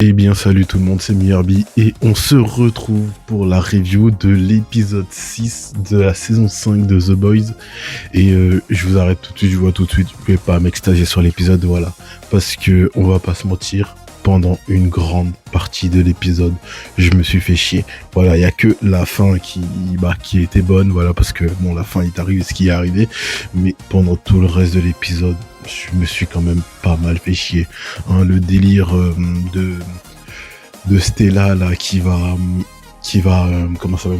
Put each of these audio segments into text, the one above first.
Eh bien salut tout le monde, c'est Mirbi et on se retrouve pour la review de l'épisode 6 de la saison 5 de The Boys. Et je vous arrête tout de suite, je vois tout de suite, je vais pas m'extasier sur l'épisode, voilà. Parce que on va pas se mentir, pendant une grande partie de l'épisode, je me suis fait chier. Voilà, il y a que la fin qui était bonne, voilà, parce que bon, la fin est arrivée ce qui est arrivé, mais pendant tout le reste de l'épisode, je me suis quand même pas mal fait chier. Hein, le délire de Stella là comment ça s'appelle,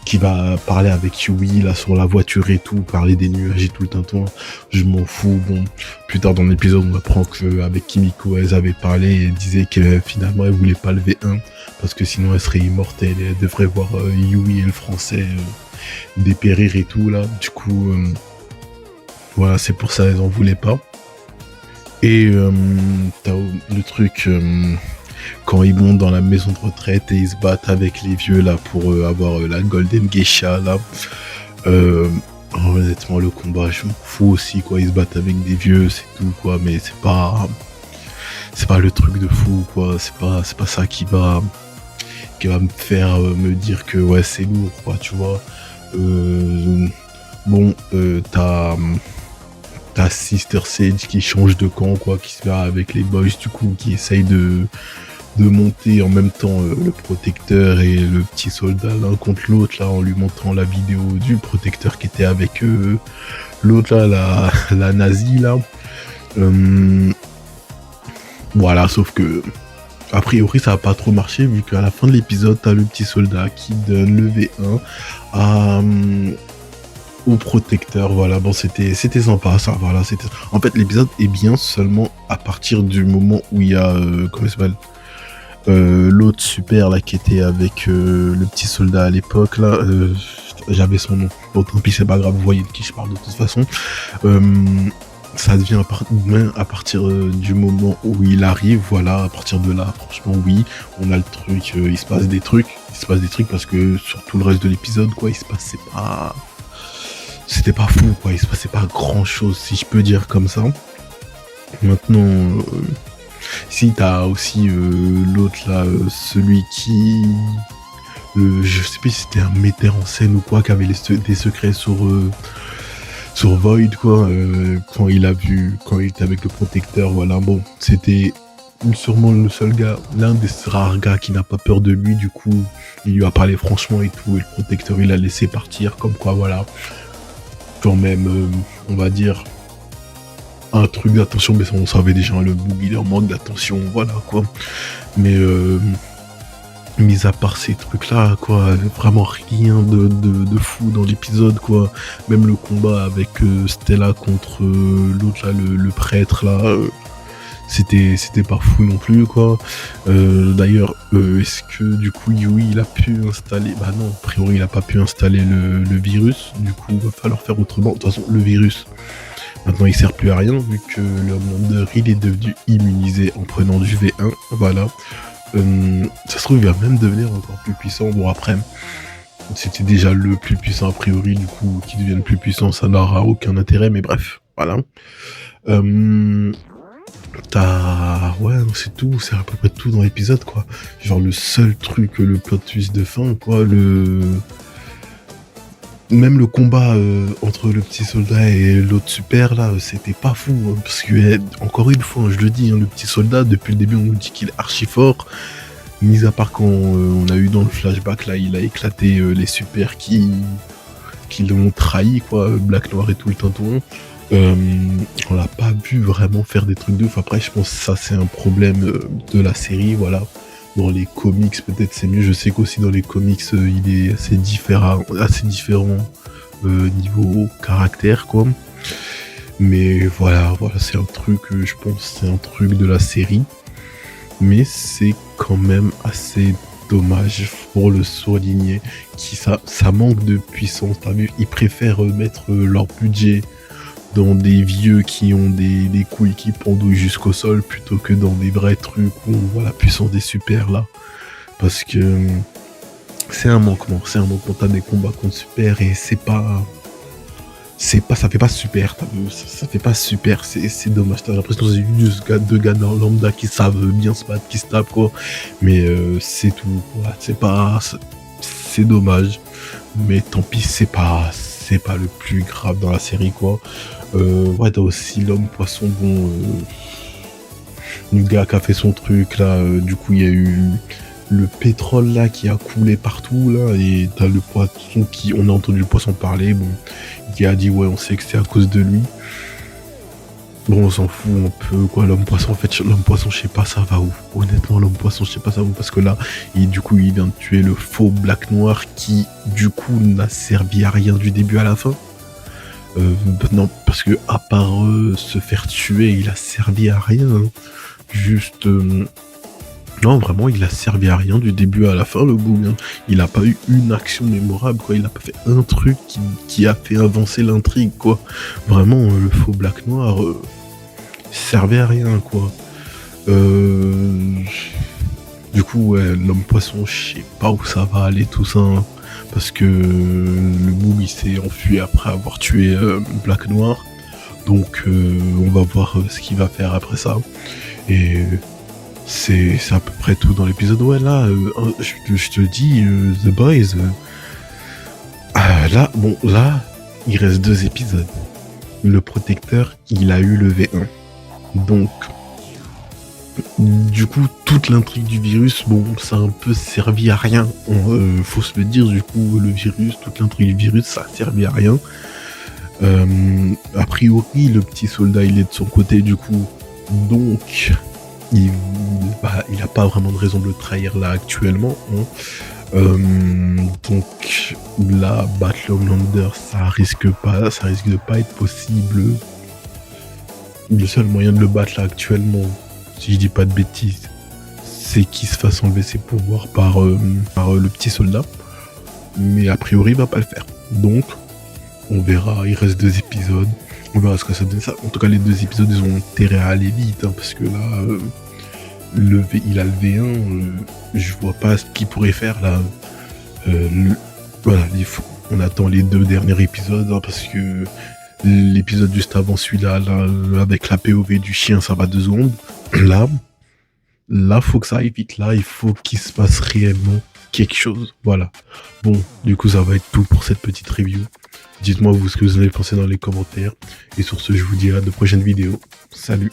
qui va parler avec Yui là sur la voiture et tout, parler des nuages et tout le tintouin, je m'en fous. Bon, plus tard dans l'épisode on apprend que avec Kimiko elles avaient parlé et disait que finalement elle voulait pas le V1 parce que sinon elle serait immortelle et elle devrait voir Yui et le français dépérir et tout là. Du coup voilà, c'est pour ça elles en voulaient pas. Et t'as le truc quand ils montent dans la maison de retraite et ils se battent avec les vieux là pour avoir la Golden Geisha là. Honnêtement, le combat, je m'en fous aussi quoi. Ils se battent avec des vieux, c'est tout quoi. Mais c'est pas le truc de fou quoi. C'est pas ça qui va me faire me dire que ouais c'est lourd quoi. Tu vois. Bon, t'as Sister Sage qui change de camp quoi, qui se bat avec les boys du coup, qui essaye de monter en même temps le protecteur et le petit soldat l'un contre l'autre là, en lui montrant la vidéo du protecteur qui était avec l'autre là, la nazie là. Voilà, sauf que a priori ça a pas trop marché vu qu'à la fin de l'épisode t'as le petit soldat qui donne le V1 à au protecteur. Voilà, bon, c'était sympa ça. Voilà, c'était en fait l'épisode est bien seulement à partir du moment où il y a comment il s'appelle, l'autre super là qui était avec le petit soldat à l'époque là, j'avais son nom, bon tant pis, c'est pas grave, vous voyez de qui je parle de toute façon. Ça devient à partir du moment où il arrive, voilà, à partir de là, franchement oui, on a le truc, il se passe des trucs parce que sur tout le reste de l'épisode quoi, c'était pas fou quoi, il se passait pas grand chose si je peux dire comme ça. Maintenant, si t'as aussi l'autre là, celui qui, je sais plus si c'était un metteur en scène ou quoi, qui avait des secrets sur Void quoi, quand il était avec le protecteur, voilà, bon, c'était sûrement le seul gars, l'un des rares gars qui n'a pas peur de lui, du coup, il lui a parlé franchement et tout, et le protecteur il l'a laissé partir, comme quoi, voilà, quand même, on va dire, un truc d'attention, mais ça on savait déjà, hein, le boug il est en manque d'attention, voilà quoi. Mais mis à part ces trucs là quoi, vraiment rien de fou dans l'épisode quoi. Même le combat avec Stella contre l'autre là, le prêtre là, c'était pas fou non plus quoi. D'ailleurs, est-ce que du coup Yui il a pu installer, bah non, a priori il a pas pu installer le virus, du coup il va falloir faire autrement. De toute façon le virus maintenant il sert plus à rien vu que le Homelander il est devenu immunisé en prenant du V1, voilà. Ça se trouve il va même devenir encore plus puissant. Bon après, c'était déjà le plus puissant a priori, du coup qu'il devienne plus puissant ça n'aura aucun intérêt, mais bref, voilà. Ouais, non, c'est tout, c'est à peu près tout dans l'épisode quoi. Genre le seul truc, le plot twist de fin quoi, même le combat entre le petit soldat et l'autre super là, c'était pas fou hein, parce que encore une fois, je le dis, hein, le petit soldat depuis le début on nous dit qu'il est archi fort, mis à part quand on a eu dans le flashback là, il a éclaté les super qui l'ont trahi quoi, Black Noir et tout le tintouin. On l'a pas vu vraiment faire des trucs de ouf. Après je pense que ça c'est un problème de la série, voilà. Dans les comics peut-être c'est mieux, je sais qu'aussi dans les comics il est assez différent niveau caractère quoi. Mais voilà, c'est un truc, je pense c'est un truc de la série, mais c'est quand même assez dommage pour le souligner, ça manque de puissance, t'as vu, ils préfèrent mettre leur budget dans des vieux qui ont des couilles qui pendouillent jusqu'au sol plutôt que dans des vrais trucs où on voit la puissance des super là. Parce que c'est un manquement, t'as des combats contre super et c'est pas ça fait pas super, ça fait pas super, c'est dommage. T'as l'impression que c'est juste deux gars lambda qui savent bien se battre, qui se tapent, quoi. Mais c'est tout, quoi. C'est dommage. Mais tant pis, c'est pas le plus grave dans la série, quoi. Ouais, t'as aussi l'homme poisson, bon, le gars qui a fait son truc, là, du coup, il y a eu le pétrole, là, qui a coulé partout, là, et t'as le poisson on a entendu le poisson parler, bon, qui a dit, ouais, on sait que c'est à cause de lui. Bon, on s'en fout un peu, quoi, l'homme poisson, en fait, l'homme poisson, je sais pas, ça va où. Honnêtement, l'homme poisson, je sais pas, ça va où, parce que là, du coup, il vient de tuer le faux Black Noir qui, du coup, n'a servi à rien du début à la fin. Non, parce que à part se faire tuer, il a servi à rien. Hein. Juste, non, vraiment, il a servi à rien du début à la fin, le goût. Hein. Il a pas eu une action mémorable, quoi. Il a pas fait un truc qui a fait avancer l'intrigue, quoi. Vraiment, le faux Black Noir servait à rien, quoi. Du coup, ouais, l'homme poisson, je sais pas où ça va aller tout ça. Hein. Parce que le Boom il s'est enfui après avoir tué Black Noir. Donc on va voir ce qu'il va faire après ça. Et c'est à peu près tout dans l'épisode. Ouais là, je te dis, The Boys. Là, il reste 2 épisodes. Le protecteur, il a eu le V1. Donc du coup, toute l'intrigue du virus, bon, ça a un peu servi à rien. Faut se le dire, du coup, le virus, toute l'intrigue du virus, ça a servi à rien. A priori, le petit soldat, il est de son côté, du coup. Donc, il a pas vraiment de raison de le trahir là actuellement. Hein. Donc, là, battre Homelander, ça risque de pas être possible. Le seul moyen de le battre là actuellement, si je dis pas de bêtises, c'est qu'il se fasse enlever ses pouvoirs par le petit soldat. Mais a priori, il va pas le faire. Donc, on verra, il reste 2 épisodes. On verra ce que ça donne. Ça. En tout cas, les 2 épisodes, ils ont intérêt à aller vite. Hein, parce que là, il a le V1. Je vois pas ce qu'il pourrait faire là. Voilà, on attend les 2 derniers épisodes. Hein, parce que l'épisode juste avant celui-là, là, avec la POV du chien, ça va 2 secondes. Là, faut que ça aille vite. Là, il faut qu'il se passe réellement quelque chose. Voilà. Bon, du coup, ça va être tout pour cette petite review. Dites-moi vous ce que vous en avez pensé dans les commentaires. Et sur ce, je vous dis à de prochaines vidéos. Salut!